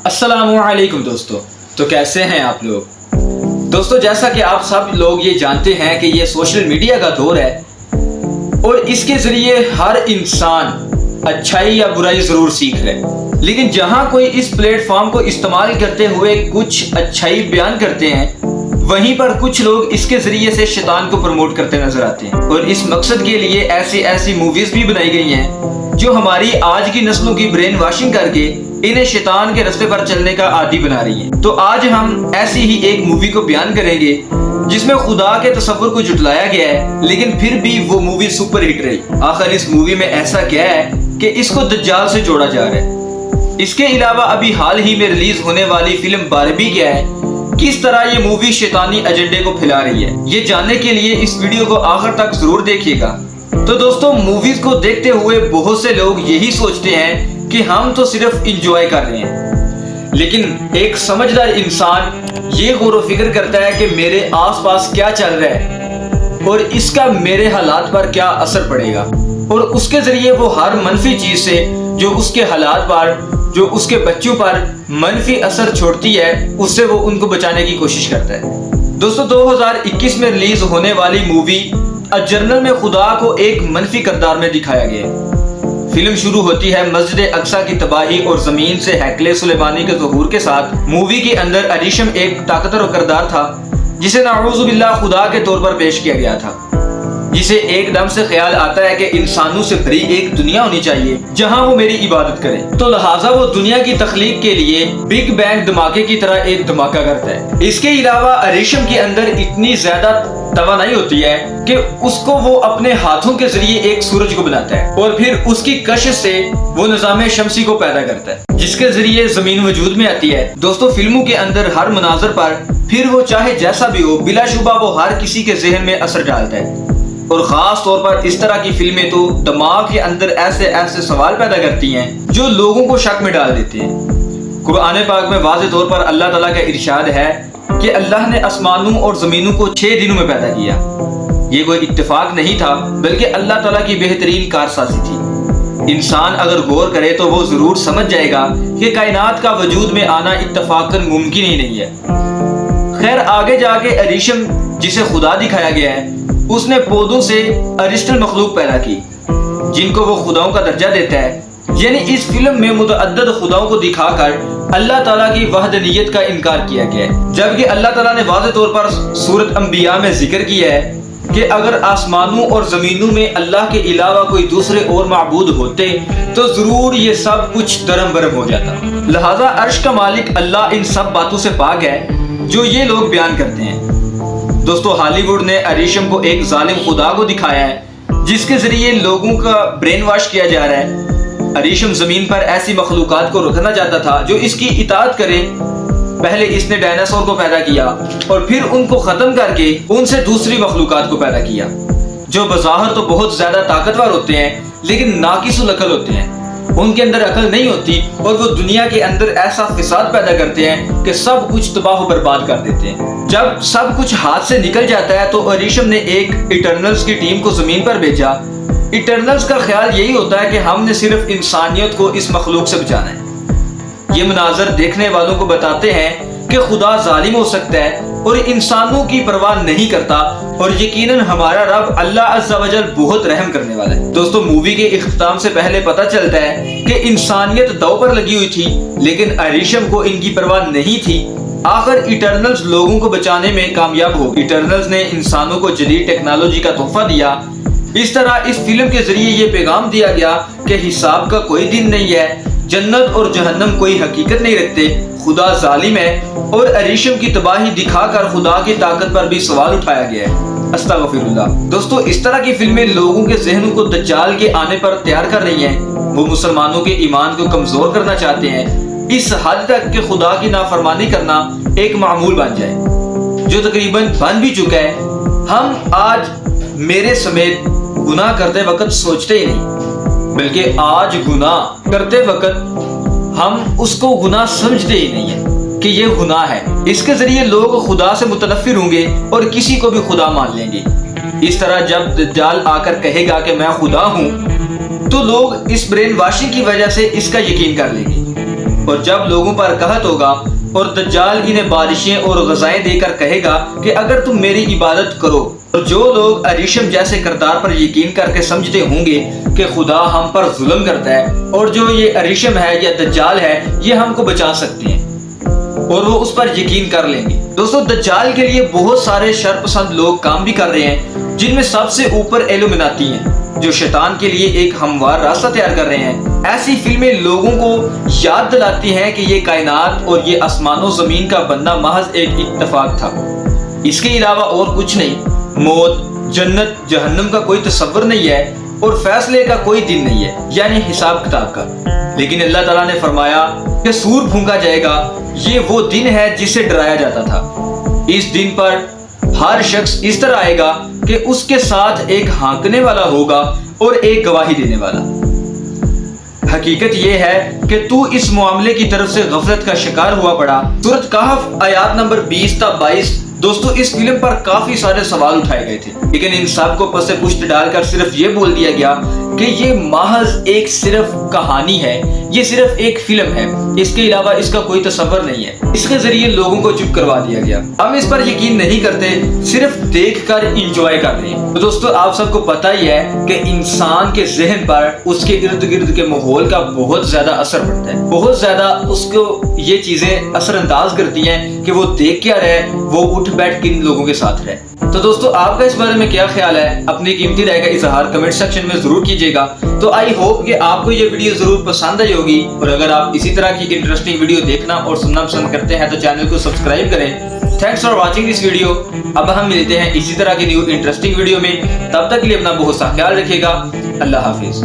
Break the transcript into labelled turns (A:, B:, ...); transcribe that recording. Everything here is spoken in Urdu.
A: السلام علیکم دوستو، تو کیسے ہیں آپ لوگ؟ دوستو جیسا کہ آپ سب لوگ یہ جانتے ہیں کہ یہ سوشل میڈیا کا دور ہے اور اس کے ذریعے ہر انسان اچھائی یا برائی ضرور سیکھ رہے ہیں، لیکن جہاں کوئی اس پلیٹ فارم کو استعمال کرتے ہوئے کچھ اچھائی بیان کرتے ہیں، وہیں پر کچھ لوگ اس کے ذریعے سے شیطان کو پروموٹ کرتے نظر آتے ہیں، اور اس مقصد کے لیے ایسی موویز بھی بنائی گئی ہیں جو ہماری آج کی نسلوں کی برین واشنگ کر کے انہیں شیطان کے رستے پر چلنے کا عادی بنا رہی ہیں۔ تو آج ہم ایسی ہی ایک مووی کو بیان کریں گے جس میں خدا کے تصور کو جھٹلایا گیا ہے، لیکن پھر بھی وہ مووی سپر ہٹ رہی۔ آخر اس مووی میں ایسا کیا ہے کہ اس کو دجال سے جوڑا جا رہا ہے؟ اس کے علاوہ ابھی حال ہی میں ریلیز ہونے والی فلم باربی کیا ہے؟ کس طرح یہ مووی شیطانی ایجنڈے کو پھیلا رہی ہے؟ یہ جاننے کے لیے اس ویڈیو کو آخر تک ضرور دیکھیے گا۔ تو دوستو موویز کو دیکھتے ہوئے بہت سے لوگ یہی سوچتے ہیں کہ ہم تو صرف انجوائے کر رہے ہیں، لیکن ایک سمجھدار انسان یہ غور و فکر کرتا ہے کہ میرے آس پاس کیا چل رہا ہے اور اس کا میرے حالات پر کیا اثر پڑے گا، اور اس کے ذریعے وہ ہر منفی چیز سے جو اس کے حالات پر، جو اس کے بچوں پر منفی اثر چھوڑتی ہے، اس سے وہ ان کو بچانے کی کوشش کرتا ہے۔ دوستو 2021 میں ریلیز ہونے والی مووی جرنل میں خدا کو ایک منفی کردار میں دکھایا گیا ہے۔ فلم شروع ہوتی ہے مسجد اقصی کی تباہی اور زمین سے ہیکل سلیمانی کے ظہور کے ساتھ۔ مووی کے اندر اریشم ایک طاقتور کردار تھا جسے نعوذ باللہ خدا کے طور پر پیش کیا گیا تھا، جسے ایک دم سے خیال آتا ہے کہ انسانوں سے بھری ایک دنیا ہونی چاہیے جہاں وہ میری عبادت کرے، تو لہٰذا وہ دنیا کی تخلیق کے لیے بگ بینگ دھماکے کی طرح ایک دھماکہ کرتا ہے۔ اس کے علاوہ اریشم کے اندر اتنی زیادہ توانائی ہوتی ہے کہ اس کو وہ اپنے ہاتھوں کے ذریعے ایک سورج کو بناتا ہے، اور پھر اس کی کشش سے وہ نظام شمسی کو پیدا کرتا ہے جس کے ذریعے زمین وجود میں آتی ہے۔ دوستو فلموں کے اندر ہر مناظر پر پھر وہ چاہے جیسا بھی ہو، بلا شبہ وہ ہر کسی کے ذہن میں اثر ڈالتا ہے، اور خاص طور پر اس طرح کی فلمیں تو دماغ کے اندر ایسے سوال پیدا کرتی ہیں جو لوگوں کو شک میں ڈال دیتے ہیں۔ قرآن پاک میں واضح طور پر اللہ تعالیٰ کا ارشاد ہے کہ اللہ نے آسمانوں اور زمینوں کو 6 دنوں میں پیدا کیا۔ یہ کوئی اتفاق نہیں تھا، بلکہ اللہ تعالیٰ کی بہترین کارسازی تھی۔ انسان اگر غور کرے تو وہ ضرور سمجھ جائے گا کہ کائنات کا وجود میں آنا اتفاقاً ممکن ہی نہیں ہے۔ خیر آگے جا کے اریشم جسے خدا دکھایا گیا ہے، اس نے پودوں سے ارسٹل مخلوق پیدا کی جن کو وہ خداؤں کا درجہ دیتا ہے۔ یعنی اس فلم میں متعدد خداؤں کو دکھا کر اللہ تعالیٰ کی وحدانیت کا انکار کیا گیا ہے، جبکہ اللہ تعالیٰ نے واضح طور پر سورۃ انبیاء میں ذکر کیا ہے کہ اگر آسمانوں اور زمینوں میں اللہ کے علاوہ کوئی دوسرے اور معبود ہوتے تو ضرور یہ سب کچھ درم برم ہو جاتا۔ لہذا عرش کا مالک اللہ ان سب باتوں سے پاک ہے جو یہ لوگ بیان کرتے ہیں۔ دوستو ہالی ووڈ نے اریشم کو ایک ظالم خدا کو دکھایا ہے جس کے ذریعے لوگوں کا برین واش کیا جا رہا ہے۔ اریشم زمین پر ایسی مخلوقات کو رکھنا چاہتا تھا جو اس کی اطاعت کرے۔ پہلے اس نے ڈائناسور کو پیدا کیا اور پھر ان کو ختم کر کے ان سے دوسری مخلوقات کو پیدا کیا جو بظاہر تو بہت زیادہ طاقتور ہوتے ہیں لیکن ناقص العقل ہوتے ہیں۔ ان کے اندر عقل نہیں ہوتی اور وہ دنیا کے اندر ایسا فساد پیدا کرتے ہیں کہ سب کچھ تباہ و برباد کر دیتے ہیں۔ جب سب کچھ ہاتھ سے نکل جاتا ہے تو اریشم نے ایک ایٹرنلز کی ٹیم کو زمین پر بھیجا۔ ایٹرنلز کا خیال یہی ہوتا ہے کہ ہم نے صرف انسانیت کو اس مخلوق سے بچانا ہے۔ یہ مناظر دیکھنے والوں کو بتاتے ہیں کہ خدا ظالم ہو سکتا ہے اور انسانوں کی پرواہ نہیں کرتا، اور یقیناً ہمارا رب اللہ عز و جل بہت رحم کرنے والا ہے۔ دوستو مووی کے اختتام سے پہلے پتہ چلتا ہے کہ انسانیت دو پر لگی ہوئی تھی لیکن اریشم کو ان کی پرواہ نہیں تھی۔ آخر ایٹرنلز لوگوں کو بچانے میں کامیاب ہو گئی۔ ایٹرنلز نے انسانوں کو جدید ٹیکنالوجی کا تحفہ دیا۔ اس طرح اس فلم کے ذریعے یہ پیغام دیا گیا کہ حساب کا کوئی دن نہیں ہے، جنت اور جہنم کوئی حقیقت نہیں رکھتے، خدا ظالم ہے، اور اریشم کی تباہی دکھا کر خدا کی طاقت پر بھی سوال اٹھایا گیا ہے۔ استغفر اللہ۔ دوستو اس طرح کی فلمیں لوگوں کے ذہنوں کو دجال کے آنے پر تیار کر رہی ہیں۔ وہ مسلمانوں کے ایمان کو کمزور کرنا چاہتے ہیں اس حد تک کہ خدا کی نافرمانی کرنا ایک معمول بن جائے، جو تقریباً بن بھی چکا ہے۔ ہم آج میرے سمیت گناہ کرتے وقت سوچتے ہی نہیں، بلکہ آج گناہ کرتے وقت ہم اس کو گناہ سمجھتے ہی نہیں ہیں کہ یہ گناہ ہے۔ اس کے ذریعے لوگ خدا سے متنفر ہوں گے اور کسی کو بھی خدا مان لیں گے۔ اس طرح جب دجال آ کر کہے گا کہ میں خدا ہوں تو لوگ اس برین واشنگ کی وجہ سے اس کا یقین کر لیں گے۔ اور جب لوگوں پر قحط ہوگا اور دجال انہیں بارشیں اور غذائیں دے کر کہے گا کہ اگر تم میری عبادت کرو، اور جو لوگ اریشم جیسے کردار پر یقین کر کے سمجھتے ہوں گے کہ خدا ہم پر ظلم کرتا ہے اور جو یہ اریشم ہے یا دجال ہے یہ ہم کو بچا سکتے ہیں، اور وہ اس پر یقین کر لیں گے۔ دوستو دجال کے لیے بہت سارے شر پسند لوگ کام بھی کر رہے ہیں، جن میں سب سے اوپر ایلومیناتی ہیں جو شیطان کے لیے ایک ہموار راستہ تیار کر رہے ہیں۔ ایسی فلمیں لوگوں کو یاد دلاتی ہیں کہ یہ کائنات اور یہ آسمان و زمین کا بننا محض ایک اتفاق تھا، اس کے علاوہ اور کچھ نہیں۔ موت، جنت، جہنم کا کوئی تصور نہیں ہے اور فیصلے کا کوئی دن نہیں ہے، یعنی حساب کتاب کا۔ لیکن اللہ تعالیٰ نے فرمایا کہ سور پھونکا جائے گا، یہ وہ دن ہے جس سے ڈرایا جاتا تھا۔ اس دن پر ہر شخص اس طرح آئے گا کہ اس کے ساتھ ایک ہانکنے والا ہوگا اور ایک گواہی دینے والا۔ حقیقت یہ ہے کہ تو اس معاملے کی طرف سے غفلت کا شکار ہوا پڑا۔ سورۃ کہف آیات نمبر 20 تا 22۔ دوستو اس فلم پر کافی سارے سوال اٹھائے گئے تھے، لیکن ان سب کو پس پشت ڈال کر صرف یہ بول دیا گیا کہ یہ محض ایک صرف کہانی ہے، یہ صرف ایک فلم ہے، اس کے علاوہ اس کا کوئی تصور نہیں ہے۔ اس کے ذریعے لوگوں کو چپ کروا دیا گیا۔ ہم اس پر یقین نہیں کرتے، صرف دیکھ کر انجوائے کر رہے ہیں۔ تو دوستو آپ سب کو پتہ ہی ہے کہ انسان کے ذہن پر اس کے ارد گرد کے ماحول کا بہت زیادہ اثر پڑتا ہے، بہت زیادہ اس کو یہ چیزیں اثر انداز کرتی ہیں کہ وہ دیکھ کیا رہے، وہ اٹھ بیٹھ کن لوگوں کے ساتھ رہے۔ تو دوستو آپ کا اس بارے میں کیا خیال ہے؟ اپنی قیمتی رائے کا اظہار کمنٹ سیکشن میں ضرور کیجیے گا۔ تو آئی ہوپ کہ آپ کو یہ ویڈیو ضرور پسند آئی ہوگی، اور اگر آپ اسی طرح کی انٹرسٹنگ ویڈیو دیکھنا اور سننا پسند کرتے ہیں تو چینل کو سبسکرائب کریں۔ Thanks for watching this video. اب ہم ملتے ہیں اسی طرح کی نیو انٹرسٹنگ ویڈیو میں، تب تک کے لیے اپنا بہت سا خیال رکھیے گا۔ اللہ حافظ۔